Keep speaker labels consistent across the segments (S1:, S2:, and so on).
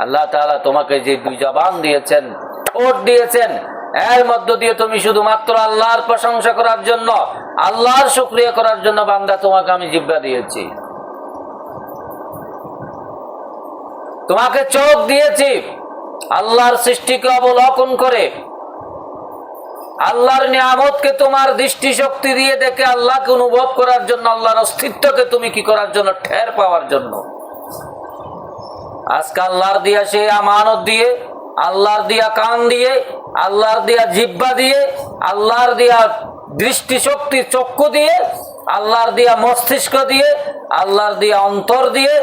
S1: আল্লাহ তাআলা তোমাকে যে দুই জবান দিয়েছেন, ঠোঁট দিয়েছেন, এর মধ্য দিয়ে তুমি শুধুমাত্র আল্লাহর প্রশংসা করার জন্য, আল্লাহর শুকরিয়া করার জন্য বান্দা তোমাকে আমি জিহ্বা দিয়েছি। তোমাকে চোখ দিয়েছি আল্লাহর সৃষ্টিকে অবলোকন করে, আল্লাহর নিয়ামতকে তোমার দৃষ্টি শক্তি দিয়ে দেখে আল্লাহকে অনুভব করার জন্য, আল্লাহর অস্তিত্বকে তুমি কি করার জন্য, ঠের পাওয়ার জন্য। আজকে আল্লাহর দিয়া সেই আমানত দিয়ে, আল্লাহর দিয়া কান দিয়ে, আল্লাহর দিয়া জিহ্বা দিয়ে, আল্লাহর দিয়া দৃষ্টি শক্তি চক্ষু দিয়ে, আল্লাহর দিয়া মস্তিষ্ক দিয়ে, আল্লাহর দিয়া অন্তর দিয়ে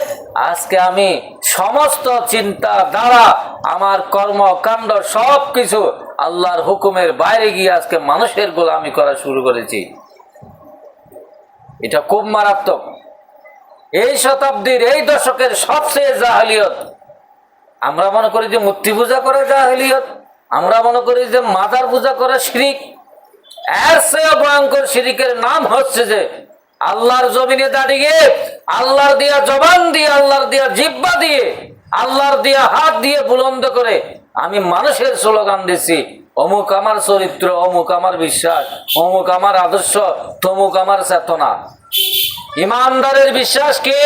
S1: আজকে আমি সমস্ত চিন্তা দ্বারা আমার কর্মকাণ্ড সবকিছু আল্লাহর হুকুমের বাইরে গিয়ে আজকে মানুষের গোলামি করা শুরু করেছি। এটা খুব মারাত্মক। এই শতাব্দীর এই দশকের সবচেয়ে জাহেলিয়ত। আমরা মনে করি যে মূর্তি পূজা করে জাহেলিয়ত, আমরা মনে করি যে মাজার পূজা করে শিরিক। এর চেয়ে ভয়ঙ্কর শিরিকের নাম হচ্ছে যে আল্লাহর জমিনে দাঁড়িয়ে, আল্লাহর দিয়া জবান দিয়ে, আল্লাহর দিয়া জিহ্বা দিয়ে, আল্লাহর দিয়া হাত দিয়ে বুলন্দ করে আমি মানুষের স্লোগান দিচ্ছি, অমুক আমার চরিত্র, অমুক আমার বিশ্বাস, অমুক আমার আদর্শ, তমুক আমার চেতনা। ইমানদারের বিশ্বাস কি?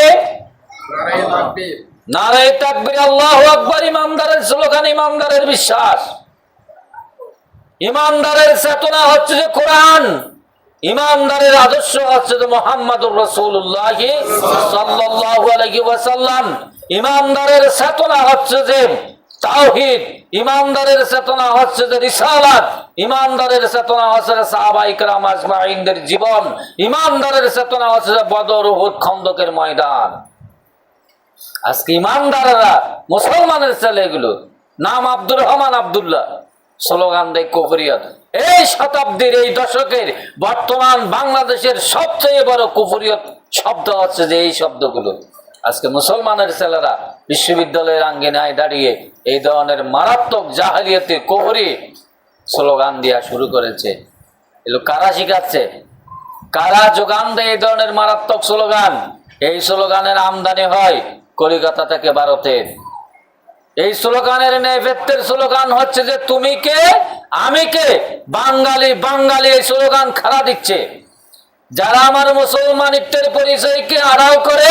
S1: নারায়ে তাকবীর, আল্লাহু আকবার। ইমানদারের স্লোগান, ইমানদারের বিশ্বাস। ইমানদারের চেতনা হচ্ছে যে কোরআন, ইমানদারের আদর্শ হচ্ছে যে মুহাম্মদুর রাসূলুল্লাহ সাল্লাল্লাহু আলাইহি ওয়াসাল্লাম। ইমানদারের চেতনা হচ্ছে যে তাওহীদ, ইমানদারের চেতনা হচ্ছে যে রিসালাত, ইমানদারের চেতনা হচ্ছে যে সাহাবায়ে কেরাম আজমাইনদের জীবন, ইমানদারের চেতনা হচ্ছে যে বদর, উহুদ, খন্দকের ময়দান। আজকে ইমানদাররা, মুসলমানের ছেলেগুলো, নাম আব্দুর রহমান আব্দুল্লাহ, স্লোগান দেয় কুফরিয়ত। এই শতাব্দীর এই দশকের বর্তমান বাংলাদেশের সবচেয়ে বড় কুফরিয়ত শব্দ হচ্ছে যে এই শব্দগুলো। আজকে মুসলমানের ছেলেরা বিশ্ববিদ্যালয়ের আঙ্গিনায় দাঁড়িয়ে এই ধরনের মারাত্মক জাহেলিয়াতে কুফরি স্লোগান দেওয়া শুরু করেছে। এগুলো কারা শিখাচ্ছে? কারা যোগান দেয় এই ধরনের মারাত্মক স্লোগান? এই স্লোগানের আমদানি হয় কলিকাতা থেকে, ভারতের। এই স্লোগানের নেপথ্যের স্লোগান হচ্ছে যে তুমি কে, আমি কে, বাঙালি বাঙালি, এই স্লোগান খাড়া দিচ্ছে। যারা আমার মুসলমানিত্বের পরিচয়কে আড়াল করে,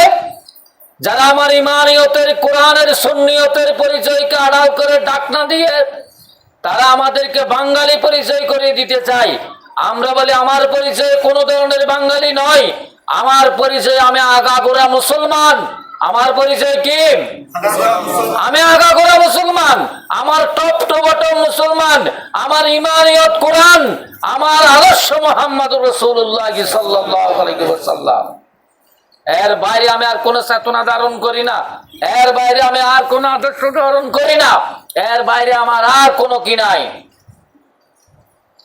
S1: যারা আমার ইমানিয়তের, কোরআনের সুন্নিয়তের পরিচয়কে আড়াল করে ডাকনা দিয়ে তারা আমাদেরকে বাঙালি পরিচয় করে দিতে চায়। আমরা বলি আমার পরিচয় কোনো ধরনের বাঙালি নয়, আমার পরিচয় আমি আগাগোড়া মুসলমান। আমার পরিচয় কি? আমি আগাগোড়া মুসলমান, আমার টপ টু বটম মুসলমান, আমার ইমানিয়ত কোরআন, আমার আদর্শ মুহাম্মদুর রাসূলুল্লাহ সাল্লাল্লাহু আলাইহি ওয়াসাল্লাম। এর বাইরে আমি আর কোনো চেতনা ধারণ করি না, এর বাইরে আমি আর কোনো আদর্শ ধারণ করি না, এর বাইরে আমার আর কোনো কি নাই,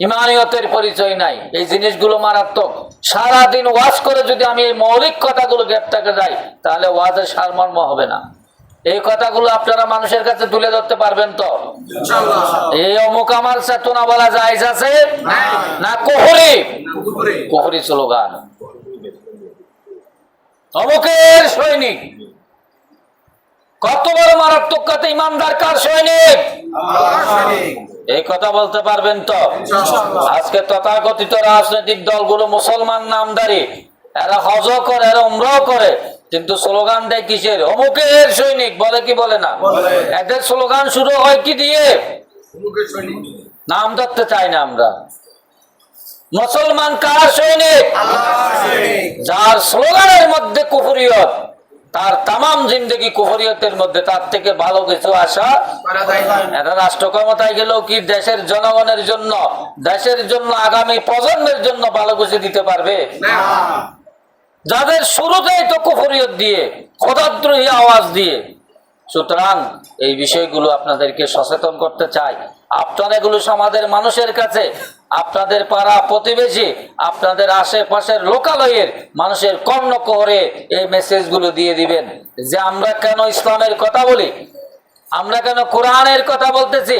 S1: ইমানিয়তের পরিচয় নাই। এই জিনিসগুলো মারাত্মক। সারাদিন ওয়াজ করে যদি আমি এই মৌলিক কথাগুলো গ্রেপ্তারে যাই, তাহলে ওয়াজের সারমর্ম হবে না। এই কথাগুলো আপনারা মানুষের কাছে তুলে ধরতে পারবেন তো? এই অমুক আমার চেতনা বলা জায়েজ আছে না? কুফরি, কুফরি স্লোগান। অমুকের সৈনিক, কত বড় মারাত্মক কথা! ইমানদার কার সৈনিক? এই কথা বলতে পারবেন তো? আজকে তথাকথিত রাজনৈতিক দলগুলো মুসলমান নামদারি, এরা হজ করে, এরা উমরাও করে, কিন্তু স্লোগান দেয় কিসের? অমুকের সৈনিক। বলে কি বলে না? এদের স্লোগান শুরু হয় কি দিয়ে? নাম ধরতে চাই না আমরা। মুসলমান কার সৈনিক? যার স্লোগানের মধ্যে কুফরিয়ত, তার তামাম জিন্দগি কুফরিয়তের মধ্যে, তার থেকে ভালো কিছু আশা। এটা রাষ্ট্র ক্ষমতায় গেলেও কি দেশের জনগণের জন্য, দেশের জন্য, আগামী প্রজন্মের জন্য ভালো কিছু দিতে পারবে? যাদের শুরুতেই তো কুফরিয়ত দিয়ে, খোদাদ্রোহী আওয়াজ দিয়ে। সুতরাং এই বিষয়গুলো আপনাদেরকে সচেতন করতে চাই। আপনারা এগুলো সমাজের মানুষের কাছে, আপনাদের পাড়া প্রতিবেশী, আপনাদের আশেপাশের লোকালয়ের মানুষের কর্ণকুহরে এই মেসেজগুলো দিয়ে দিবেন যে আমরা কেন ইসলামের কথা বলি, আমরা কেন কোরআনের কথা বলতেছি,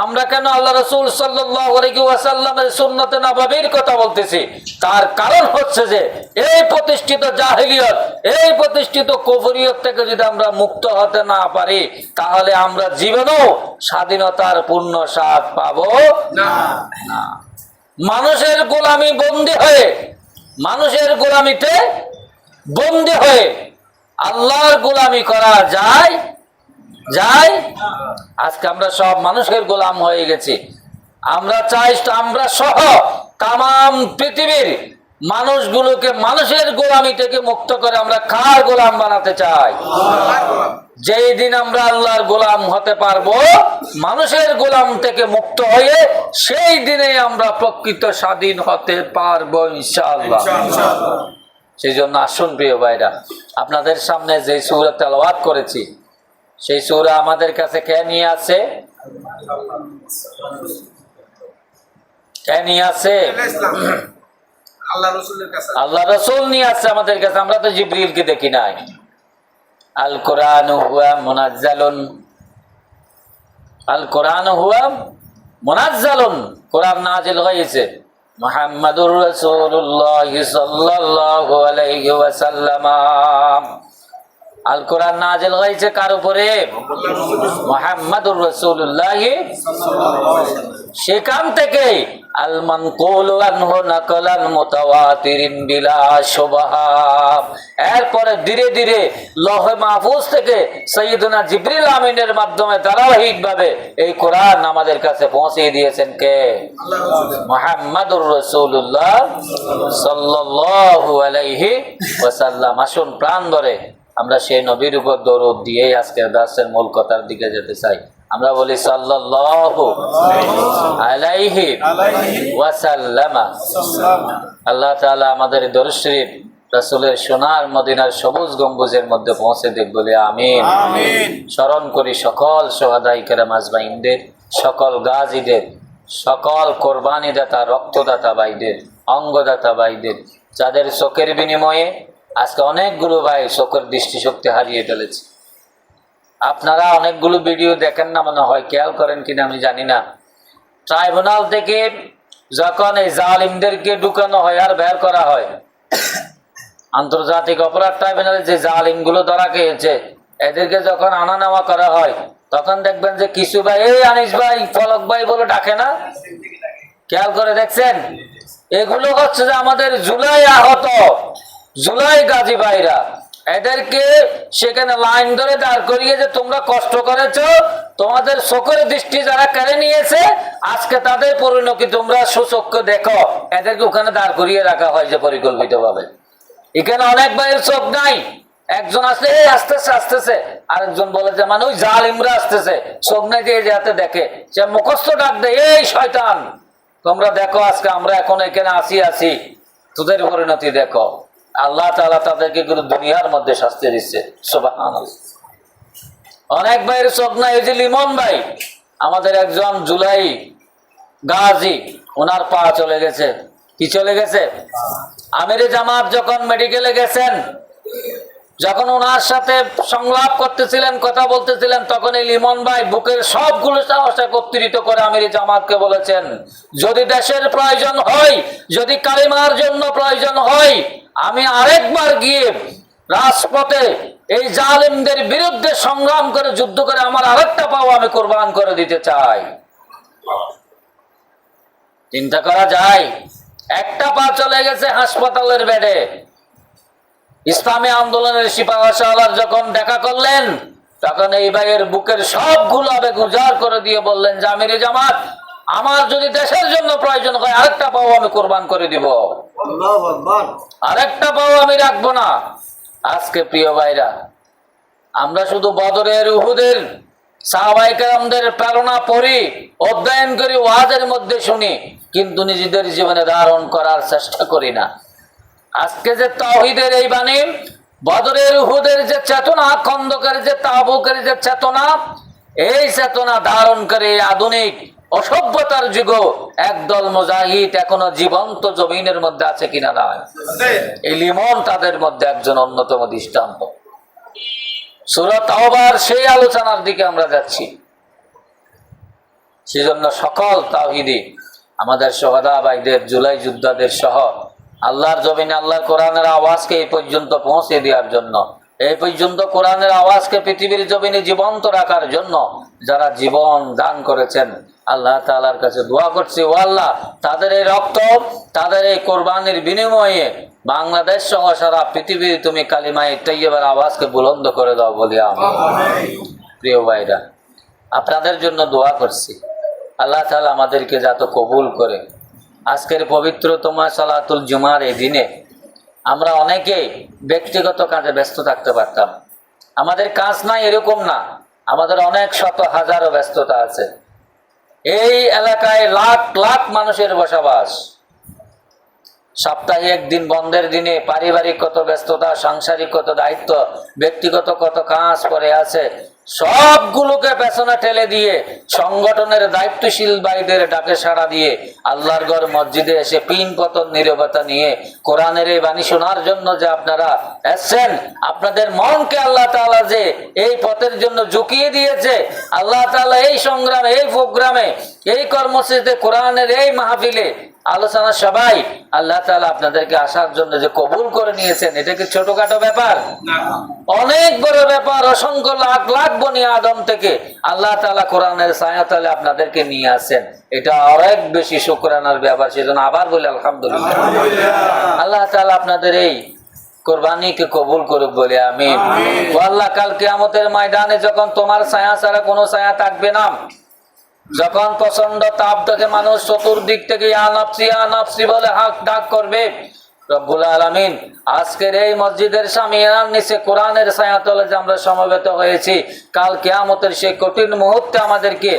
S1: আমরা কেন আল্লাহ রাসূল সাল্লাল্লাহু আলাইহি ওয়াসাল্লামের সুন্নতে নববীর কথা বলতেছি? তার কারণ হচ্ছে যে এই প্রতিষ্ঠিত জাহেলিয়ত, এই প্রতিষ্ঠিত কুফরিয়ত থেকে যদি আমরা মুক্ত হতে না পারি, তাহলে আমরা জীবনেও স্বাধীনতার পূর্ণ স্বাদ পাবো না। মানুষের গোলামি বন্দী হয়ে, মানুষের গোলামিতে বন্দী হয়ে আল্লাহর গোলামি করা যায়? আজকে আমরা সব মানুষের গোলাম হয়ে গেছি। আমরা চাই আমরা সহ তাম পৃথিবীর মানুষগুলোকে মানুষের গোলামি থেকে মুক্ত করে আমরা কার গোলাম বানাতে চাই? যেই দিন আমরা আল্লাহর গোলাম হতে পারবো, মানুষের গোলাম থেকে মুক্ত হয়ে, সেই দিনে আমরা প্রকৃত স্বাধীন হতে পারবো ইনশাআল্লাহ। সেই জন্য আসুন প্রিয় ভাইরা, আপনাদের সামনে যে সূরা তেলাওয়াত করেছি, সেই সূরা আমাদের কাছে কে নিয়ে আছে? কে নিয়ে আছে? আল্লাহ রাসূল নিয়ে আসছে আমাদের কাছে। আমরা তো জিবরিলকে দেখি নাই। আল কোরআন হুয়া মুনাজ্জালুন, আল কোরআন হুয়া মুনাজ্জালুন, কোরআন নাযিল হয়েছে মুহাম্মাদুর রাসূলুল্লাহ সাল্লাল্লাহু আলাইহি ওয়াসাল্লাম। আল কোরআন নাযিল হয়েছে কার উপরে? মুহাম্মাদুর রাসূলুল্লাহ। সেখান থেকে আল মানকুলু আনহু নাকলান মুতাওয়াতিরিন বিলা শুবহা, এরপরে ধীরে ধীরে লৌহে মাহফুজ থেকে সাইয়্যিদুনা জিবরিল আমিনের মাধ্যমে ধারাবাহিকভাবে এই কোরআন আমাদের কাছে পৌঁছে দিয়েছেন কে? মুহাম্মাদুর রাসূলুল্লাহ সাল্লাল্লাহু আলাইহি ওয়াসাল্লাম। আসুন প্রাণ ধরে আমরা সেই নবীর উপর দরুদ দিয়ে আজকের দাসের মূল কথার দিকে যেতে চাই। আমরা বলি সাল্লাল্লাহু আলাইহি ওয়াসাল্লাম। আল্লাহ তাআলা আমাদের দরুদ শরীফ রাসূলের সোনার মদিনার সবুজ গম্বুজের মধ্যে পৌঁছে দেখ বলে আমিন। স্মরণ করি সকল শুহাদায়ে কেরাম আজমাইনদের, সকল গাজীদের, সকল কোরবানি দাতা রক্তদাতা ভাইদের, অঙ্গদাতা ভাইদের, যাদের চোখের বিনিময়ে আজকে অনেকগুলো ভাই চোখের দৃষ্টিশক্তি হারিয়ে ফেলেছে। আপনারা অনেকগুলো ভিডিও দেখেন না মনে হয়, খেয়াল করেন কিনা আমি জানি না। ট্রাইব্যুনাল থেকে যখন এই জালিমদেরকে ঢুকানো হয় আর বের করা হয়, আন্তর্জাতিক অপরাধ ট্রাইব্যুনালে যে জালিমগুলো ধরা খেয়েছে এদেরকে যখন আনা নেওয়া করা হয়, তখন দেখবেন যে কিছু ভাই এই আনিস ভাই, ফলক ভাই বলে ডাকে না? খেয়াল করে দেখছেন? এগুলো হচ্ছে যে আমাদের জুলাই আহত, জুলাই গাজী ভাইরা। এদেরকে সেখানে লাইন ধরে দাঁড় করিয়ে যে তোমরা কষ্ট করেছো, তোমাদের চোখের দৃষ্টি যারা কেড়ে নিয়েছে, আজকে তাদের পরিণতি তোমরা সুচক্ষে দেখো। এদেরকে ওখানে দাঁড় করিয়ে রাখা হয় যে পরিকল্পিতভাবে। এখানে অনেক ভাইয়ের চোখ নাই, একজন আসলে এই আসতেছে আসতেছে, আরেকজন বলে যে মানে ওই জালিমরা আসতেছে, চোখ নাই দিয়ে যাতে দেখে, সে মুখস্থ ডাক দেয় এই শয়তান তোমরা দেখো আজকে আমরা এখন এখানে আসি, তোদের পরিণতি দেখো। আল্লাহ তাআলা তাদেরকে দুনিয়ার মধ্যে শাস্তি দিচ্ছে। সুবহানাল্লাহ। অনেক ভাইয়ের চোখ নাই। এই যে লিমন ভাই আমাদের একজন জুলাই গাজী, ওনার পা চলে গেছে। কি চলে গেছে? আমিরে জামাত যখন মেডিকেলে গেছেন, যখন ওনার সাথে সংলাপ করতেছিলেন, কথা বলতেছিলেন, তখন এই লিমন ভাই বুকের সবগুলো সাহস একত্রিত করে আমিরে জামাতকে বলেছেন, যদি দেশের প্রয়োজন হয়, যদি কালিমার জন্য প্রয়োজন হয়, আমি আরেকবার গিয়ে রাজপথে এই জালিমদের বিরুদ্ধে সংগ্রাম করে যুদ্ধ করে আমার আরেকটা পাও আমি কোরবান করে দিতে চাই। চিন্তা করা যায়? একটা পা চলে গেছে হাসপাতালের বেডে। ইসলামী আন্দোলনের সিপাহসালার যখন দেখা করলেন, তখন এই ভাইয়ের বুকের সবগুলো আবেগ উজাড় করে দিয়ে বললেন যে আমিরে জামাত, আমার যদি দেশের জন্য প্রয়োজন হয় আরেকটা পাও আমি কোরবান করে দিব, আরেকটা পাও আমি রাখবো না। আজকে প্রিয় ভাইরা, আমরা শুধু বদরের, উহুদের, সাহাবায়ে কেরামদের প্রেরণা পড়ি, অধ্যয়ন করি, ওয়াজের মধ্যে শুনি, কিন্তু নিজেদের জীবনে ধারণ করার চেষ্টা করি না। আজকে যে তাওহীদের এই বাণী, বদরের, উহুদের যে চেতনা, খন্দকের যে তাবুকের যে চেতনা, এই চেতনা ধারণ করে আধুনিক অসভ্যতার যুগ একদল মুজাহিদ এখনো জীবন্ত জমিনের মধ্যে আছে কিনা নয়। এই লিমন তাদের মধ্যে একজন অন্যতম দৃষ্টান্ত। সূরা তাওবার সেই আলোচনার দিকে আমরা যাচ্ছি। সেজন্য সকল তাওহীদি আমাদের শহীদ ভাইদের, জুলাই যোদ্ধাদের সহ আল্লাহর জমিনে আল্লাহর কোরআনের আওয়াজকে এই পর্যন্ত পৌঁছে দেওয়ার জন্য, এই পর্যন্ত কোরআনের আওয়াজকে পৃথিবীর জমিনে জীবন্ত রাখার জন্য যারা জীবন দান করেছেন, আল্লাহ তাআলার কাছে দোয়া করছি, ও আল্লাহ, তাদের এই রক্ত, তাদের এই কোরবানির বিনিময়ে বাংলাদেশ সহ সারা পৃথিবীর তুমি কালিমায়ে তাইয়্যিবার আওয়াজকে বুলন্দ করে দাও বলি আমিন। প্রিয় ভাইরা, আপনাদের জন্য দোয়া করছি, আল্লাহ তাআলা আমাদেরকে যত কবুল করে। আজকের পবিত্রতম সালাতুল জুমার এই দিনে আমরা অনেকেই ব্যক্তিগত কাজে ব্যস্ত থাকতে পারতাম। আমাদের কাজ নাই এরকম না, আমাদের অনেক শত হাজারো ব্যস্ততা আছে। এই এলাকায় লাখ লাখ মানুষের বসবাস। সপ্তাহে একদিন বন্ধের দিনে পারিবারিক কত ব্যস্ততা, সাংসারিক কত দায়িত্ব, ব্যক্তিগত কত কাজ পড়ে আছে, সবগুলোকে পেছনে ঠেলে দিয়ে সংগঠনের দায়িত্বশীল ভাইদের ডাকে সাড়া দিয়ে আল্লাহর ঘর মসজিদে এসে পিন পতন নীরবতা নিয়ে কোরআনের এই বাণী শোনার জন্য যে আপনারা এসছেন, আপনাদের মনকে আল্লাহ তাআলা যে এই পথের জন্য ঝুঁকিয়ে দিয়েছে, আল্লাহ তাআলা এই সংগ্রামে, এই প্রোগ্রামে, এই কর্মসূচিতে, কোরআনের এই মাহফিলে আলোচনা সবাই আল্লাহ তাআলা আপনাদেরকে আসার জন্য যে কবুল করে নিয়েছেন, এটা কি ছোটখাটো ব্যাপার? অনেক বড় ব্যাপার। অসংখ্য লাখ লাখ বনি আদম থেকে আল্লাহ তাআলা কোরআনের ছায়াতলে আপনাদেরকে নিয়ে আসেন, এটা অনেক বেশি শুকরানার ব্যাপার। সেজন্য আবার বলি আলহামদুলিল্লাহ। আল্লাহ তাআলা আপনাদের এই কোরবানিকে কবুল করুক বলে আমিন। ও আল্লাহ, কাল কিয়ামতের ময়দানে যখন তোমার ছায়া ছাড়া কোনো ছায়া থাকবে না, যখন প্রচন্ড তাপ দেখে মানুষ চতুর্দিক থেকে ইয়া নাফসি বলে হাক ডাক করবে, রব্বুল আলামিন আজকের এই মসজিদের সামিয়ানার নিচে কোরআনের ছায়াতলে যে আমরা সমবেত হয়েছি, কাল কিয়ামতের সেই কঠিন মুহূর্তে আমাদেরকে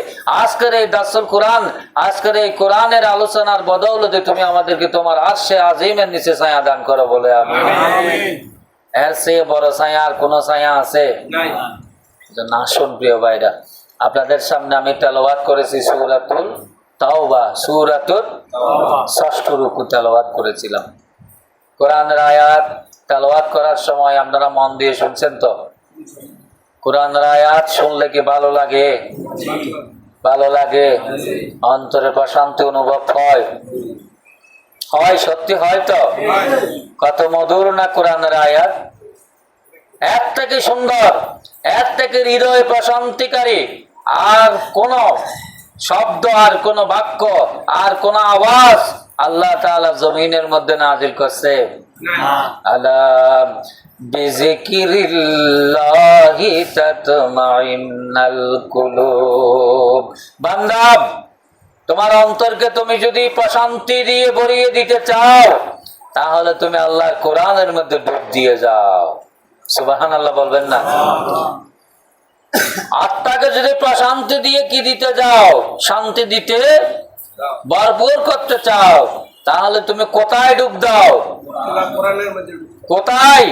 S1: আজকের এই দাসুল কোরআন, আজকের এই কোরআনের আলোচনার বদৌলতে তুমি আমাদেরকে তোমার আরশে আজিমের নিচে ছায়া দান করো বলে আমিন। এর চেয়ে বড় ছায়া আর কোন ছায়া আছে? না। শুন প্রিয় ভাইরা, আপনাদের সামনে আমি তেলাওয়াত করেছি সূরাতুল তাওবা, সূরাতুল ৬ষ্ঠ রুকু তেলাওয়াত করেছিলাম। কোরআনের আয়াত তেলাওয়াত করার সময় আপনারা মন দিয়ে শুনছেন তো? কোরআনের আয়াত শুনলে কি ভালো লাগে? ভালো লাগে? অন্তরে প্রশান্তি অনুভব হয়? হয়, সত্যি হয় তো? কত মধুর না কোরআনের আয়াত! এর থেকে সুন্দর, এর থেকে হৃদয় প্রশান্তিকারী আর কোন শব্দ, আর কোন বাক্য, আর কোন আওয়াজ আল্লাহ তাআলা জমিনের মধ্যে নাজিল করছে? আলা বিযিকিরিল্লাহি তাতমাইন্নাল কুলুব। বান্দা, তোমার অন্তরকে তুমি যদি প্রশান্তি দিয়ে ভরিয়ে দিতে চাও, তাহলে তুমি আল্লাহর কোরআনের মধ্যে ডুব দিয়ে যাও। সুবহানাল্লাহ বলবেন না? আত্মাকে যদি প্রশান্তি দিয়ে কি দিতে যাও, শান্তি দিতে ভরপুর করতে চাও, তাহলে তুমি কোথায় ডুব দাও? কোথায়?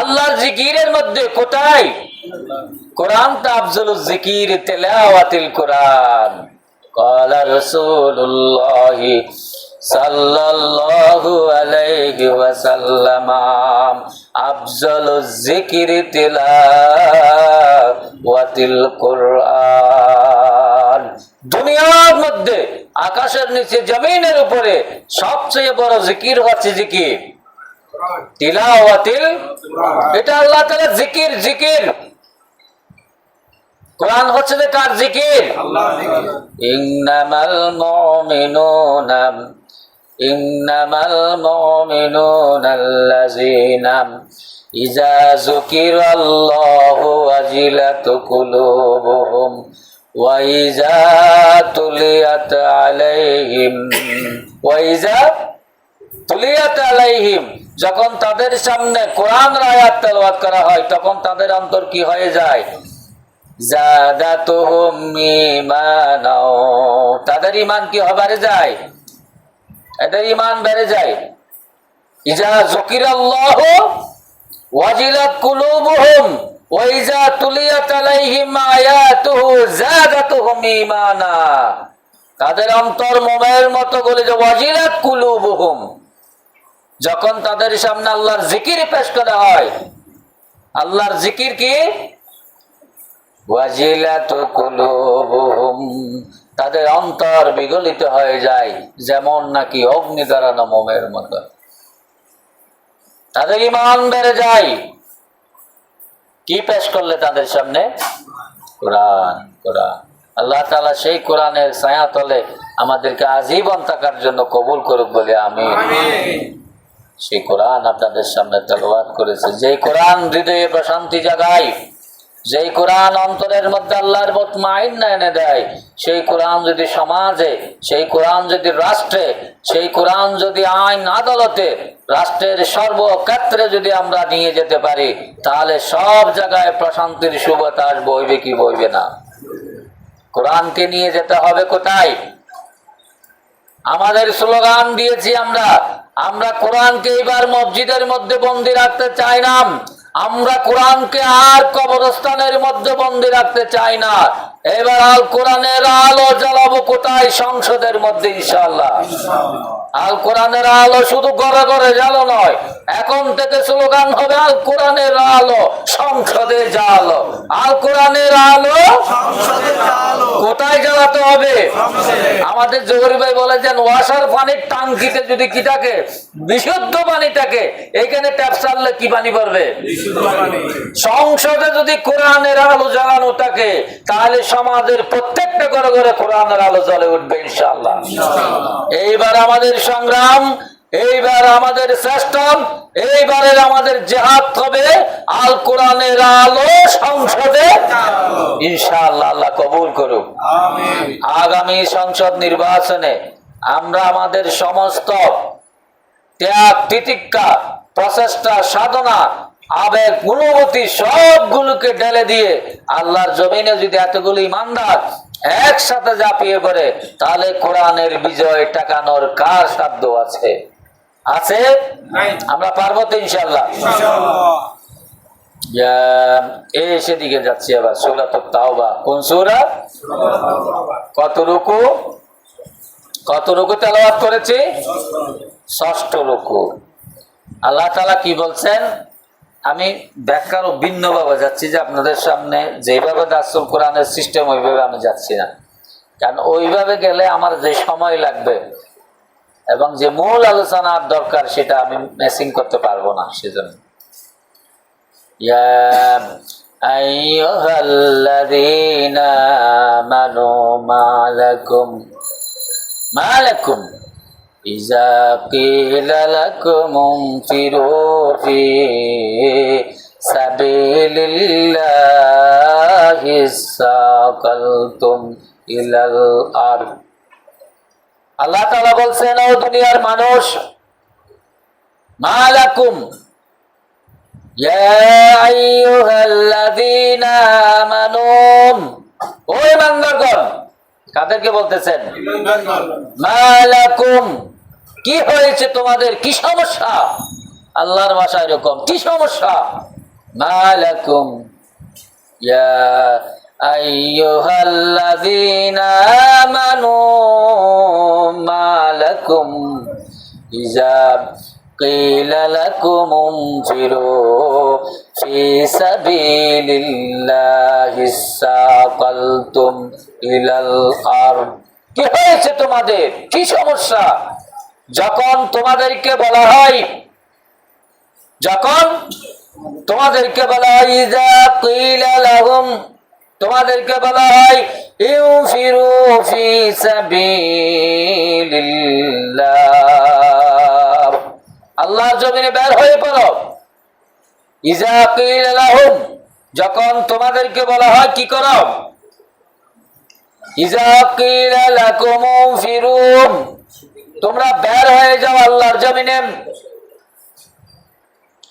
S1: আল্লাহর জিকিরের মধ্যে। কোথায়? কোরআন তা আফজলুজ জিকির তিলাওয়াতিল কোরআন। ক্বালা রাসূলুল্লাহ সাল্লাল্লাহু আলাইহি ওয়াসাল্লাম আফজলুজ জিকির তিলাওয়াতিল কোরআন। দুনিয়ার মধ্যে, আকাশের নিচে, জমিনের উপরে সবচেয়ে বড় জিকির হচ্ছে জিকির তিলাওয়াতিল। এটা আল্লাহ তাআলা জিকির। জিকির কোরআন হচ্ছে যে কার জিকির? ইন্নামাল মুমিনুনা ইযা যুকিরাল্লাহু ওয়াজিলাত কুলুবুহুম ওয়া ইযা তুলিয়াত আলাইহিম, যখন তাদের সামনে কোরআনের আয়াত তেলাওয়াত করা হয়, তখন তাদের অন্তর কি হয়ে যায়? জাদাতুহুম ঈমানা, তাদের ঈমান কি বেড়ে যায়? এদের ঈমান বেড়ে যায়। ইযা যুকিরাল্লাহু ওয়াজিলাত কুলুবুহুম ওয়া ইযা তুলিয়াত আলাইহিম আয়াতুহু জাদাতুহুম ঈমানা, তাদের অন্তর মোমের মতো গলে যে ওয়াজিলাত কুলুবুহুম, যখন তাদের সামনে আল্লাহর জিকির পেশ করা হয়, আল্লাহর জিকির কি? ওয়াজিলাতু কুলুবুহুম, তাদের অন্তর বিগলিত হয়ে যায় যেমন নাকি অগ্নি দ্বারা মোমের মতো। তাদের ঈমান বেড়ে যায়। কি পেশ করলে তাদের সামনে? কোরআন। কোরআন। আল্লাহ তাআলা সেই কোরআনের ছায়া তলে আমাদেরকে আজীবন থাকার জন্য কবুল করুক বলে আমিন। সেই কোরআন আপনাদের সামনে তেলাওয়াত করেছে, যেই কোরআন হৃদয়ে প্রশান্তি জাগায়, যেই কোরআন অন্তরের মধ্যে আল্লাহর মুতমাইন্না এনে দেয়, সেই কোরআন যদি সমাজে, সেই কোরআন যদি রাষ্ট্রে, সেই কোরআন যদি আইন আদালতে, রাষ্ট্রের সর্বক্ষেত্রে যদি আমরা নিয়ে যেতে পারি, তাহলে সব জায়গায় প্রশান্তির সুবাতাস বইবে কি বইবে না? কোরআনকে নিয়ে যেতে হবে কোথায়? আমাদের স্লোগান দিয়েছি আমরা কোরআনকে এবার মসজিদের মধ্যে বন্দী রাখতে চাই না। আমরা কোরআনকে আর কবরস্থানের মধ্যে বন্দী রাখতে চাই না। এবার আল কোরআনের আলো জ্বালাবো কোথায়? সংসদের মধ্যে ইনশাআল্লাহ। আল কোরআনের আলো শুধু ঘরে ঘরে জ্বালো নয়, এখন থেকে স্লোগান হবে আল কোরআনের আলো সংসদে জ্বালো। আল কোরআনের আলো কোথায় জ্বালাতে হবে? আমাদের জহুরি ভাই বলেছেন, ওয়াসার পানির টাঙ্কিতে যদি কি থাকে, বিশুদ্ধ পানি থাকে, এইখানে ট্যাপ চাললে কি পানি পড়বে? সংসদে যদি কোরআনের আলো জ্বালানো থাকে, তাহলে সমাজের প্রত্যেকটা ঘরে ঘরে কোরআনের আলো জ্বলে উঠবে ইনশাআল্লাহ। এইবার আমাদের সংগ্রাম, এইবার আমাদের চেষ্টা, এইবারের আমাদের জিহাদ হবে আল কোরআনের আলো সংসদে ইনশাআল্লাহ। আল্লাহ কবুল করুক। আগামী সংসদ নির্বাচনে আমরা আমাদের সমস্ত ত্যাগ তিতিক্ষা, প্রচেষ্টা, সাধনা, আবেগ, অনুভূতি সবগুলোকে ঢেলে দিয়ে আল্লাহর জমিনে যদি এতগুলো ইমানদার একসাথে ঝাঁপিয়ে পড়ে, তাহলে কোরআনের বিজয় টাকানোর কার সাধ্য আছে? আছে? আমরা পারবো তো ইনশাআল্লাহ। সেদিকে যাচ্ছি আবার সূরাতুত তাওবা। কোন সূরা? কত রুকু তেলাওয়াত করেছি? 6ষ্ঠ রুকু। আল্লাহ তাআলা কি বলছেন? আমি ব্যাখ্যারও ভিন্নভাবে যাচ্ছি, যে আপনাদের সামনে যেভাবে দারসুল কোরআনের সিস্টেম ওইভাবে আমি যাচ্ছি না, কারণ ওইভাবে গেলে আমার যে সময় লাগবে এবং যে মূল আলোচনার দরকার সেটা আমি ম্যাচিং করতে পারবো না। সেজন্য ইয়া আইয়ুহাল্লাযীনা আমানু মালাকুম ইযা কিলা লাকুম ইনফিরু ফি সাবিলিল্লাহি সাকালতুম ইলাল আরদ। আল্লাহ তাআলা বলছেন, ও দুনিয়ার মানুষ, মালাকুম ইয়া আইয়ুহাল্লাযীনা আমানু, ও ইমানদারগণ। কাদেরকে বলতেছেন? মালাকুম, কি হয়েছে তোমাদের? কি সমস্যা? আল্লাহর ভাষায় এরকম, কি সমস্যা? মালাকুম ইয়া আইয়ুহাল্লাযীনা আমানু মালাকুম ইযা কিলা লাকুম ইনফিরু ফি সাবিলিল্লাহি সাকালতুম ইলাল আরদ। কি হয়েছে তোমাদের? কি সমস্যা? যখন তোমাদেরকে বলা হয় ইযা কিলা লাহুম, তোমাদেরকে বলা হয় ইনফিরু ফি সাবিলিল্লাহ, আল্লাহর জমিনে বের হয়ে পড়ো। ইযা কিলা লাহুম, যখন তোমাদেরকে বলা হয় কি করো? ইযা কিলা লাকুম ইনফিরু, তোমরা বের হয়ে যাও আল্লাহর জমিনে।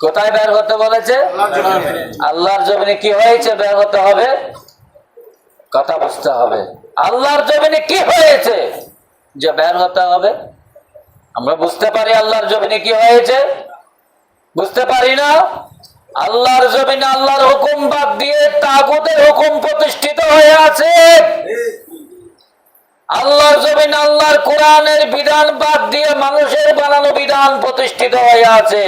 S1: কোথায় বের হতে বলেছে? আল্লাহর জমিনে। কি হয়েছে? বের হতে হবে। কথা বুঝতে হবে, আল্লাহর জমিনে কি হয়েছে যে বের হতে হবে? আমরা বুঝতে পারি আল্লাহর জমিনে কি হয়েছে? বুঝতে পারি না। আল্লাহর জমিনে আল্লাহর হুকুম বাদ দিয়ে তাগুতের হুকুম প্রতিষ্ঠিত হয়ে আছে। আল্লাহর জমিন আল্লাহর কোরআনের বিধান বাদ দিয়ে মানুষের বানানো বিধান প্রতিষ্ঠিত হয়ে আছে।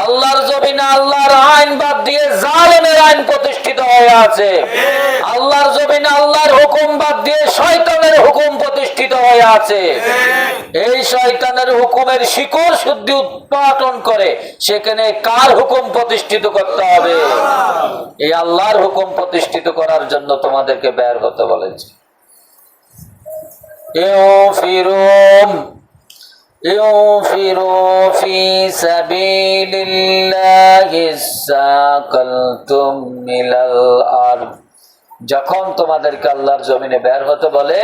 S1: আল্লাহর জমিন আল্লাহর আইন বাদ দিয়ে জালেমের আইন প্রতিষ্ঠিত হয়ে আছে। আল্লাহর জমিন আল্লাহর হুকুম বাদ দিয়ে শয়তানের হুকুম প্রতিষ্ঠিত হয়ে আছে। এই শয়তানের হুকুমের শিকড় শুদ্ধি উৎপাদন করে সেখানে কার হুকুম প্রতিষ্ঠিত করতে হবে? এই আল্লাহর হুকুম প্রতিষ্ঠিত করার জন্য তোমাদেরকে বের হতে বলেছে। انفروا في سبيل الله ساقلتم إلى الأرض। যখন তোমাদেরকে আল্লাহর জমিনে বের হতে বলে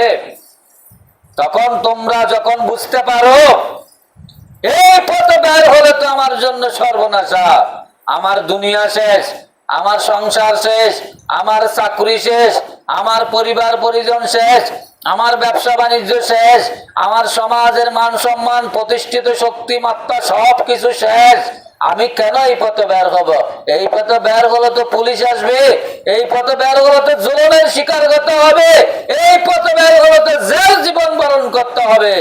S1: তখন তোমরা যখন বুঝতে পারো এই পথে বের হলে তো আমার জন্য সর্বনাশা, আমার দুনিয়া শেষ, আমার সংসার শেষ, আমার চাকরি শেষ, আমার পরিবার পরিজন শেষ, আমার ব্যবসা বাণিজ্য শেষ, আমার সমাজের মান সম্মান প্রতিষ্ঠিত শক্তিমাত্রা সবকিছু শেষ, আমি কেন এই পথে বের হব? এই পথে বের হলে তো পুলিশ আসবে, এই পথে বের হলে তো জুলুমের শিকার করতে হবে, এই পথে বের হলে তো জেল জীবন বরণ করতে হবে,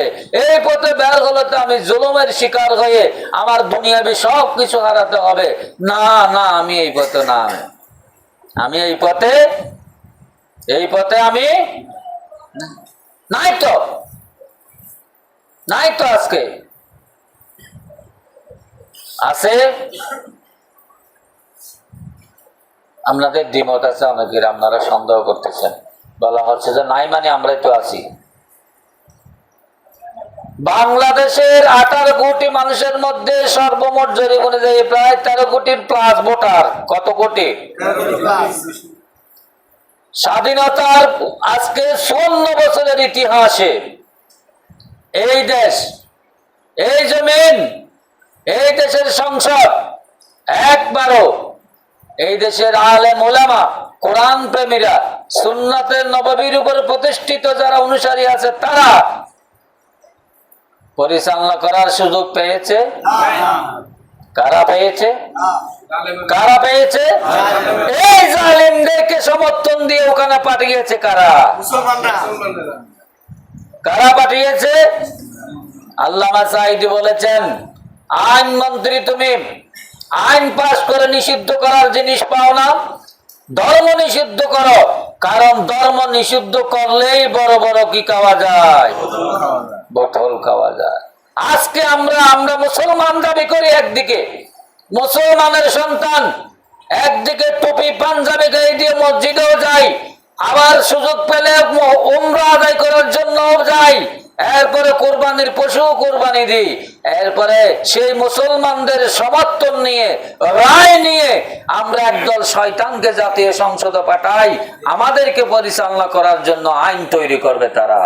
S1: এই পথে বের হলে তো আমি জুলুমের শিকার হয়ে আমার দুনিয়াবি সবকিছু হারাতে হবে। না না, আমি এই পথে না, আমি এই পথে আমি নাই তো আজকে আছে। আপনাদের দ্বিমত আছে অনেকের, আপনারা সন্দেহ করতেছেন, বলা হচ্ছে যে নাই মানে আমরাই তো আছি। বাংলাদেশের 18 কোটি মানুষের মধ্যে সর্বমোট জরিপ অনুযায়ী প্রায় 13 কোটির প্লাস ভোটার। কত কোটি? স্বাধীনতার আজকে 54 বছরের ইতিহাসে এই দেশ, এই জমিন, এই দেশের সংসদ একবারও এই দেশের আলেম ওলামা, কোরআন প্রেমীরা, সুন্নাতের নববীর উপর প্রতিষ্ঠিত যারা অনুসারী আছে তারা পরিচালনা করার সুযোগ পেয়েছে? কারা পেয়েছে? কারা পেয়েছে? এই জালিমদেরকে সমর্থন দিয়ে ওখানে পাঠিয়েছে কারা? কারা পাঠিয়েছে? আল্লামা সাঈদী বলেছেন, আইন মন্ত্রী তুমি আইন পাস করে নিষিদ্ধ করার জিনিস পাও না, ধর্ম নিষিদ্ধ করো, কারণ ধর্ম নিষিদ্ধ করলেই বড় বড় কি খাওয়া যায়? বোতল খাওয়া যায়। আজকে আমরা মুসলমান দাবি করি, একদিকে মুসলমানের সন্তান, একদিকে টুপি পাঞ্জাবি গায়ে দিয়ে মসজিদেও যাই, আবার সুযোগ পেলে উমরা আদায় করার জন্য যাই, এরপরে কোরবানির পশু কোরবানি দিই, এরপরে সেই মুসলমানদের সমর্থন নিয়ে, রায় নিয়ে আমরা একদল শয়তানকে জাতীয় সংসদে পাঠাই, আমাদেরকে পরিচালনা করার জন্য আইন তৈরি করবে তারা।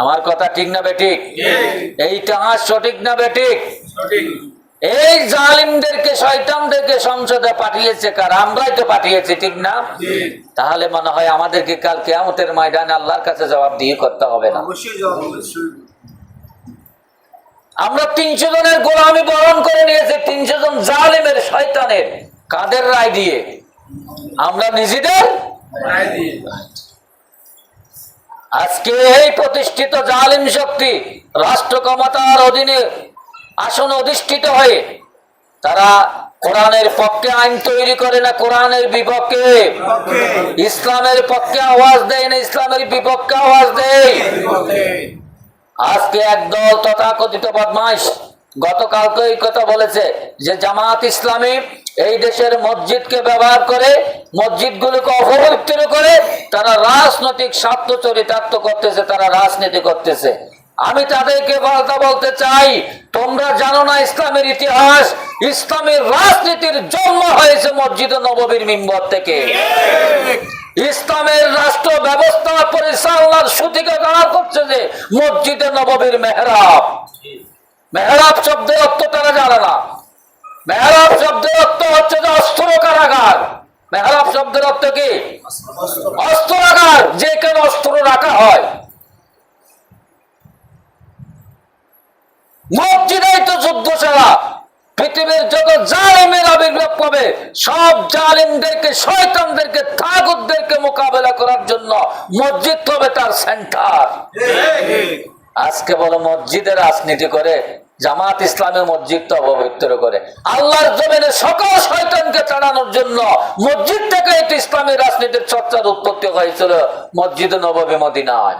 S1: আমার কথা ঠিক না বেঠিক? এইটা সঠিক না বেঠিক? এই জালিমদেরকে, শয়তানদেরকে সংসদে পাঠিয়েছে কারা? আমরাই তো পাঠিয়েছি, ঠিক না? তাহলে মনে হয় আমাদেরকে কাল কিয়ামতের ময়দানে আল্লাহর কাছে জবাব দিয়ে করতে হবে না? আমরা 300 জনের গোলামি বরণ করে নিয়েছি, 300 জন জালিমের, শয়তানের। কাদের রায় দিয়ে? আমরা নিজেদের রায় দিয়ে। আজকে এই প্রতিষ্ঠিত জালিম শক্তি রাষ্ট্র ক্ষমতার অধীনে আসনে অধিষ্ঠিত হয়ে তারা কোরআনের পক্ষে আইন তৈরি করে না, কোরআনের বিপক্ষে। ইসলামের পক্ষে আওয়াজ দেয় না, ইসলামের বিপক্ষে আওয়াজ দেয়। আজকে একদল তথাকথিত বদমাইশ গতকালকে এই কথা বলেছে যে জামাত ইসলামী এই দেশের মসজিদকে ব্যবহার করে, মসজিদগুলোকে অপবিত্র করে তারা রাজনৈতিক স্বার্থ চরিতার্থ করতেছে, তারা রাজনীতি করতেছে। আমি তাদেরকে বলতে চাই, তোমরা জানো না ইসলামের ইতিহাস? ইসলামের রাজনীতির জন্ম হয়েছে মসজিদ নববীর মিম্বর থেকে। ইসলামের রাষ্ট্র ব্যবস্থা পরিচালনার সূতিকা দাঁড়া করছে যে মসজিদে নববীর মেহরাব। মেহরাব শব্দের অর্থ তারা জানে না। মেহরাব শব্দের অর্থ হচ্ছে যে অস্ত্র কারাগার। মেহরাব শব্দের অর্থ কি? অস্ত্রাগার, যেখানে অস্ত্র রাখা হয়। মসজিদেই তো যুদ্ধশালা, পৃথিবীর যত জালিমের আবির্ভাব পাবে সব জালিমদেরকে, শয়তানদেরকে, তাগুতদেরকে মোকাবেলা করার জন্য মসজিদ হবে তার সেন্টার। আজকে বলো মসজিদে রাজনীতি করে, জামাত ইসলামী মসজিদ তো অপবিত্র করে। আল্লাহর জমিনে সকল শয়তানকে তাড়ানোর জন্য মসজিদ থেকে একটু ইসলামী রাজনীতির চর্চার উৎপত্তি হয়েছিল মসজিদ নববী মদিনায়।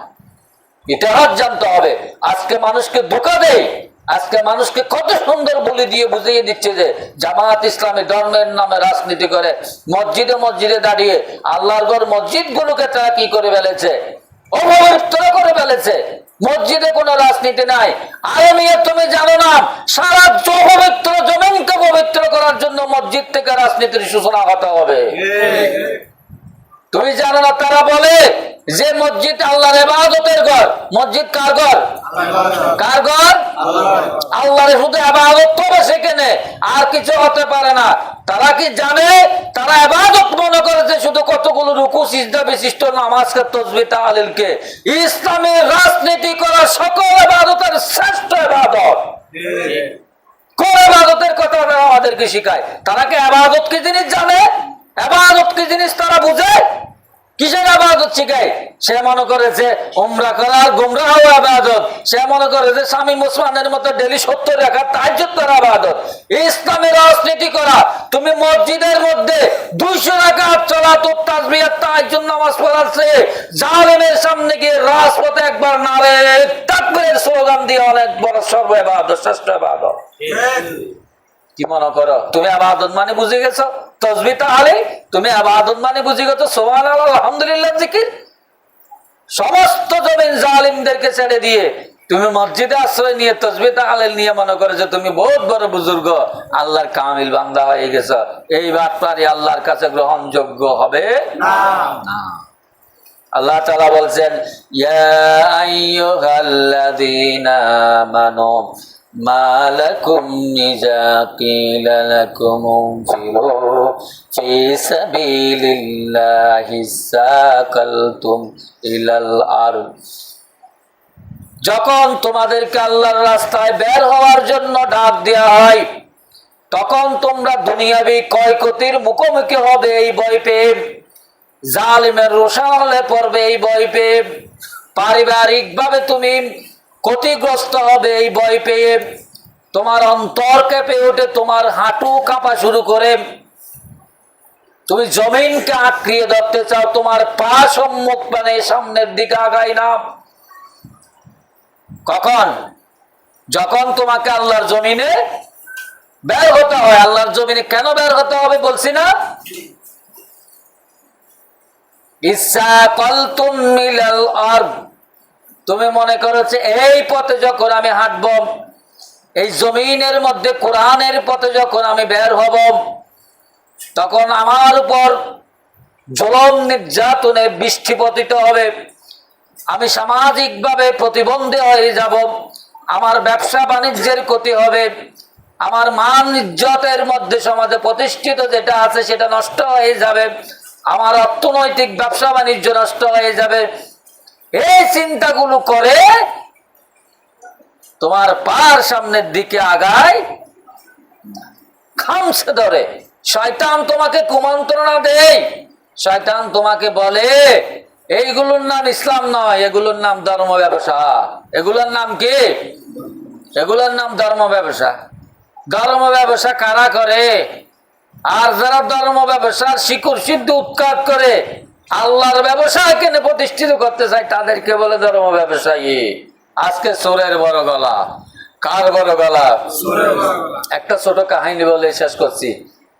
S1: ইতিহাস জানতে হবে। আজকে মানুষকে ধোঁকা দেয়, আজকে মানুষকে কত সুন্দর বলে দিয়ে বুঝিয়ে দিচ্ছে যে জামাত ইসলামী ধর্মের নামে রাজনীতি করে। মসজিদে মসজিদে দাঁড়িয়ে আল্লাহর ঘর মসজিদ গুলোকে তারা কি করে ফেলেছে, অপবিত্র করে ফেলেছে। মসজিদে কোনো রাজনীতি নাই। আলমিয়া তুমি জানো না, সারা পবিত্র জমিনকে পবিত্র করার জন্য মসজিদ থেকে রাজনীতির সূচনা হতে হবে। তুমি জানো না, তারা বলে যে মসজিদ আল্লাহর ইবাদতের ঘর। মসজিদ কার ঘর? কার ঘর? আল্লাহর শুধু ইবাদত করবে সেখানে, আর কিছু হতে পারে না। তারা কি জানে? তারা ইবাদত মনে করেছে শুধু কতগুলো রুকু সিজদা বিশিষ্ট নামাজকে, তাসবিহ তাহলিলকে। ইসলামী রাজনীতি করা সকল ইবাদতের শ্রেষ্ঠ ইবাদত। কোন ইবাদতের কথা আমাদেরকে শিখায়? তারা কি ইবাদত কি জিনিস জানে? ইবাদত কি জিনিস তারা বুঝে? কিসের ইবাদত শিখায়? সে মনে করেছে উমরা করা গুমরাহ ইবাদত। সে মনে করে যে স্বামী মুসলমানের মতো ডেলি 70 রাখা তাহাজ্জুদ করা ইবাদত। ইসলামী রাজনীতি করা, তুমি মসজিদের মধ্যে 200 রাকাত সালাত ও তাসবিহ তাহাজ্জুদ নামাজ পড়াচ্ছে, জালেমের সামনে গিয়ে রাজপথে একবার নারে তাকবীরের স্লোগান দিয়ে অনেক বড় সর্ব ইবাদত, শ্রেষ্ঠ ইবাদত। কি মনে করো তুমি ইবাদত মানে বুঝে গেছো? তাসবিহ তাহলিল তুমি ইবাদত মানে বুঝে গেছো? সুবহানাল্লাহ, আলহামদুলিল্লাহ জিকির। সমস্ত জমিন জালিমদেরকে ছেড়ে দিয়ে তুমি মসজিদে আশ্রয় নিয়ে তাসবিহ তাহলিল নিয়ে মনে করে যে তুমি বহুত বড় বুজুর্গ, আল্লাহর কামিল বান্দা হয়ে গেছো। এই বাতপারি আল্লাহর কাছে গ্রহণযোগ্য হবে না। আল্লাহ তাআলা বলছেন, ইয়া আইয়ুহাল্লাযীনা আমানু মা লাকুম ইযা কিলা লাকুম ইনফিরু ফি সাবিলিল্লাহি সাকালতুম ইলাল আরদ। যখন তোমাদেরকে আল্লাহর রাস্তায় বের হওয়ার জন্য ডাক দেওয়া হয়, তখন তোমরা দুনিয়াবি ক্ষয়ক্ষতির মুখোমুখি হবে এই ভয় পেয়ে, জালিমের রোষা হলে পড়বে এই ভয় পেয়ে, পারিবারিক ভাবে তুমি ক্ষতিগ্রস্ত হবে এই ভয় পেয়ে, তোমার অন্তর কেঁপে ওঠে, তোমার হাঁটু কাঁপা শুরু করে, তুমি জমিনকে আঁকড়িয়ে ধরতে চাও, তোমার পা সম্মুখ মানে সামনের দিকে আগায় না। কখন? যখন তোমাকে আল্লাহর জমিনে বের হতে হয়। আল্লাহর জমিনে কেন বের হতে হবে বলছি না? ইসাকালতুম মিনাল আরদ, তুমি মনে করেছে এই পথে যখন আমি হাঁটব, এই জমিনের মধ্যে কোরআনের পথে যখন আমি বের হব, তখন আমার উপর জুলুম নির্যাতনে বৃষ্টি পতিত হবে, আমি সামাজিকভাবে প্রতিবন্ধী হয়ে যাব, আমার ব্যবসা বাণিজ্যের ক্ষতি হবে, আমার মান ইজ্জতের মধ্যে সমাজে প্রতিষ্ঠিত যেটা আছে সেটা নষ্ট হয়ে যাবে, আমার অর্থনৈতিক ব্যবসা বাণিজ্য নষ্ট হয়ে যাবে। এই চিন্তাগুলো করে তোমার পার সামনের দিকে আগায়, খামছে ধরে। শয়তান তোমাকে কুমন্ত্রণা দেয়, শয়তান তোমাকে বলে এইগুলোর নাম ইসলাম নয়, এগুলোর নাম ধর্ম ব্যবসা। এগুলোর নাম কি? এগুলোর নাম ধর্ম ব্যবসা। ধর্ম ব্যবসা কারা করে? আর যারা ধর্ম ব্যবসার শিকড় সিদ্ধ উৎখাত করে আল্লাহর ব্যবসা এখানে প্রতিষ্ঠিত করতে চায় তাদেরকে বলে ধর্ম ব্যবসায়ী। আজকে চোরের বড় গলা। কার বড় গলা? একটা ছোট কাহিনী বলে শেষ করছি।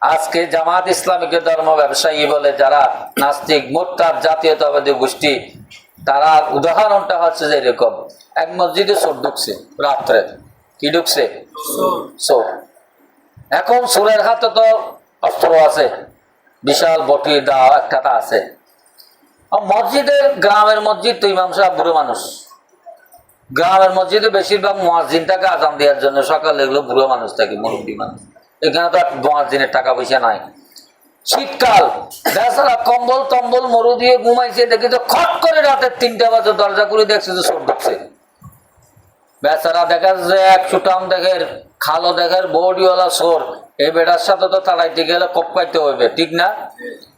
S1: আজকে জামাত ইসলামীকে ধর্ম ব্যবসায়ী বলে যারা নাস্তিক মুরতাদ জাতীয়তাবাদী গোষ্ঠী, তারা উদাহরণটা হচ্ছে যে এরকম, এক মসজিদে চোর ঢুকছে রাত্রে। কি ঢুকছে? চোর। এখন চোরের হাতে তো অস্ত্র আছে, বিশাল বটি দা একটা আছে। মসজিদের, গ্রামের মসজিদ তো ইমাম সাহেব বুড়ো মানুষ, গ্রামের মসজিদে বেশিরভাগ মুয়াজ্জিন থাকে আজান দেওয়ার জন্য, সকালে এগুলো বুড়ো মানুষ থাকে, মুরব্বী মানুষ। এখানে তো মুয়াজ্জিনের টাকা পয়সা নাই। শীতকাল, বেচারা কম্বল টম্বল মরু দিয়ে ঘুমাইছে, দেখি তো খট করে রাতের 3টা বাজে দরজা করে দেখছে যে চোর ঢুকছে। বেচারা দেখার যে এক সুটাম দেখের খালো দেখের বডিওয়ালা সোর, এই বেটার সাথে তো তাড়াইতে গেলে কপকাইতে হইবে, ঠিক না?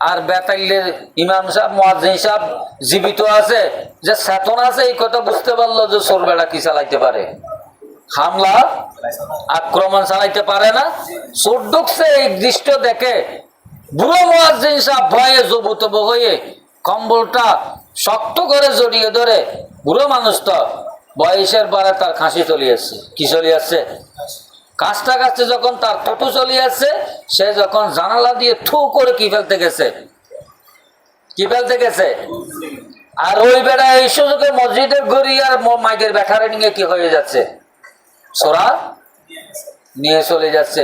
S1: আর বেতাইলে ইমাম সাহেব মুয়াজ্জিন সাহেব জীবিত আছে, যে চেতন আছে, এই কথা বুঝতে পারলো যে সোর বেটা কি চালাইতে পারে, হামলা আক্রমণ চালাইতে পারে না। চোর ঢুকছে এই দৃশ্য দেখে বুড়ো মুয়াজ্জিন সাহেব ভয়ে জবুতব হয়ে কম্বলটা শক্ত করে জড়িয়ে ধরে, বুড়ো মানুষ তো বয়সের পরে তার খাসি চলে আসছে। কি চলে আসছে? কাজটা কাছে যখন তার টুটু চলে আসছে, সে যখন জানালা দিয়ে থু করে কি ফেলতে গেছে, কি ফেলতে গেছে, আর ওই বেড়া এই সুযোগে মসজিদের গড়ি আর মাইকের ব্যাটারে নিয়ে কি হয়ে যাচ্ছে, সোরা নিয়ে চলে যাচ্ছে।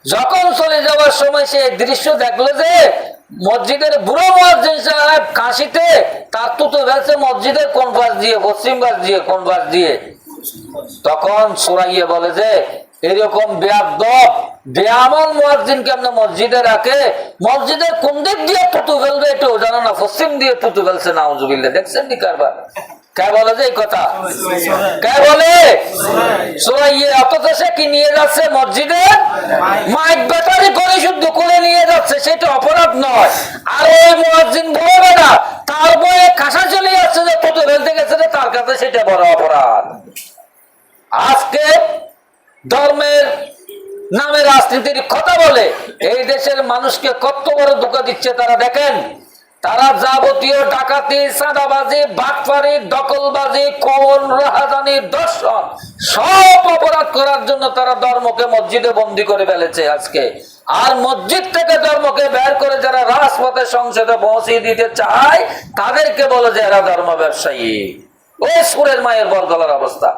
S1: যখন চলে যাওয়ার সময় সে দৃশ্য দেখলো যে মসজিদের বুড়ো মুয়াজ্জিন সাহেব কাশিতে তার তুতো ফেলছে মসজিদের কোন পাশ দিয়ে, পশ্চিম পাশ দিয়ে, কোন পাশ দিয়ে। তখন সুরাইয়ে বলে যে এরকম বেয়াদব বেআমল মুয়াজ্জিন কেমনে মসজিদে রাখে, মসজিদের কোন দিক দিয়ে তুতু ফেলবে এটাও জানো না, পশ্চিম দিয়ে তুতু ফেলছে। নাউজুবিল্লাহ। দেখছেন নি কারবার? কে বলে যে এই কথা? কে বলে? সুরাইয়ে। অথচ সে কি নিয়ে যাচ্ছে মসজিদে? মাইক ব্যাটারি করে শুদ্ধ করে নিয়ে যাচ্ছে, সেটা অপরাধ নয়। আর ওই মুয়াজ্জিন বলবে না, তার বয়ে কাঁসা চলে যাচ্ছে যে তুতু ফেলতে গেছে, তার কাছে সেটা বড় অপরাধ। আজকে ধর্মের নামে রাজনীতির কথা বলে এই দেশের মানুষকে কত বড় ধোঁকা দিচ্ছে তারা দেখেন। তারা যাবতীয় ডাকাতি, চাঁদাবাজি, বাটপারি, দখলবাজি, খুন, রাহাজানি, দর্শন সব অপরাধ করার জন্য তারা ধর্মকে মসজিদে বন্দী করে ফেলেছে আজকে। আর মসজিদ থেকে ধর্মকে বের করে যারা রাজপথে সংসদে পৌঁছে দিতে চায় তাদেরকে বলে যে এরা ধর্ম ব্যবসায়ী। ওই সুরের মায়ের বরগলার অবস্থা।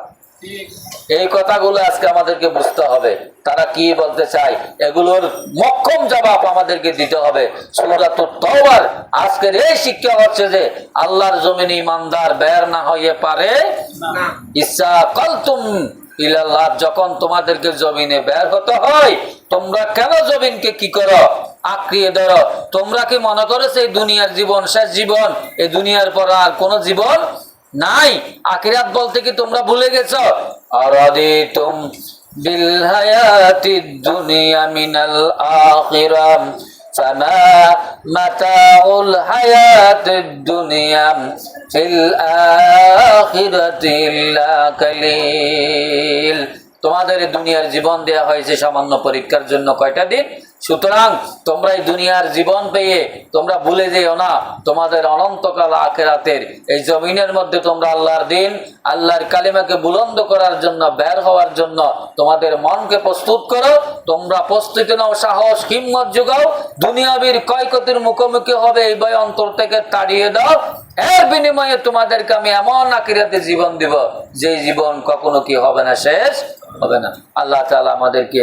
S1: এই কথাগুলো আজকে আমাদেরকে বুঝতে হবে, তারা কি বলতে চায়, এগুলোর মক্ষম জবাব আমাদেরকে দিতে হবে। সূরাতুত তাওবার আজকের এই শিক্ষা হচ্ছে যে আল্লাহর জমিনে ইমানদার বের না হয়ে পারে না। ইসা কালতুম ইলাল্লাহ, যখন তোমাদেরকে জমিনে বের হতে হয় তোমরা কেন জমিনকে কি করো, আঁকড়িয়ে ধরো। তোমরা কি মনে করো এই দুনিয়ার জীবন শেষ জীবন, এই দুনিয়ার পর আর কোন জীবন নাই? আখিরাত বলতে কি তোমরা ভুলে গেছো? আরাদিতুম বিল হায়াতিদ দুনিয়া মিনাল আখিরাম ফামা মাতাউল হায়াতিদ দুনিয়া ফিল আখিরাতি ইল্লা কালিল। তোমাদের দুনিয়ার জীবন দেয়া হয়েছে সামান্য পরীক্ষার জন্য, কয়টা দিন। সুতরাং তোমরা এই দুনিয়ার জীবন পেয়ে তোমরা ভুলে যেও না তোমাদের অনন্তকাল আখিরাতের এই জমিনের মধ্যে তোমরা আল্লাহর দিন, আল্লাহর কালিমাকে বুলন্দ করার জন্য বের হওয়ার জন্য তোমাদের মনকে প্রস্তুত করো। তোমরা প্রস্তুতি নাও, সাহস হিম্মত যোগাও। দুনিয়াবীর ক্ষয়ক্ষতির মুখোমুখি হবে এই ভয় অন্তর থেকে তাড়িয়ে দাও। এর বিনিময়ে তোমাদেরকে আমি এমন আখিরাতে জীবন দিব যে জীবন কখনো কি হবে না, শেষ হবে না। আল্লাহ তাআলা আমাদেরকে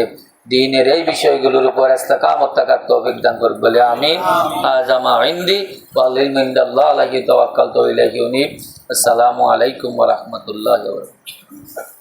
S1: দ্বীনের এই বিষয়গুলোর উপর ইস্তেকামত থাকার তৌফিক দান করুন বলে আমিন। আজামা ইনদি ওয়াল ইলমু ইনদাল্লাহ আলাইহি তাওয়াক্কালতু ইলাইহি উনীব। আসসালামু আলাইকুম ওয়া রাহমাতুল্লাহি ওয়া বারাকাতুহু।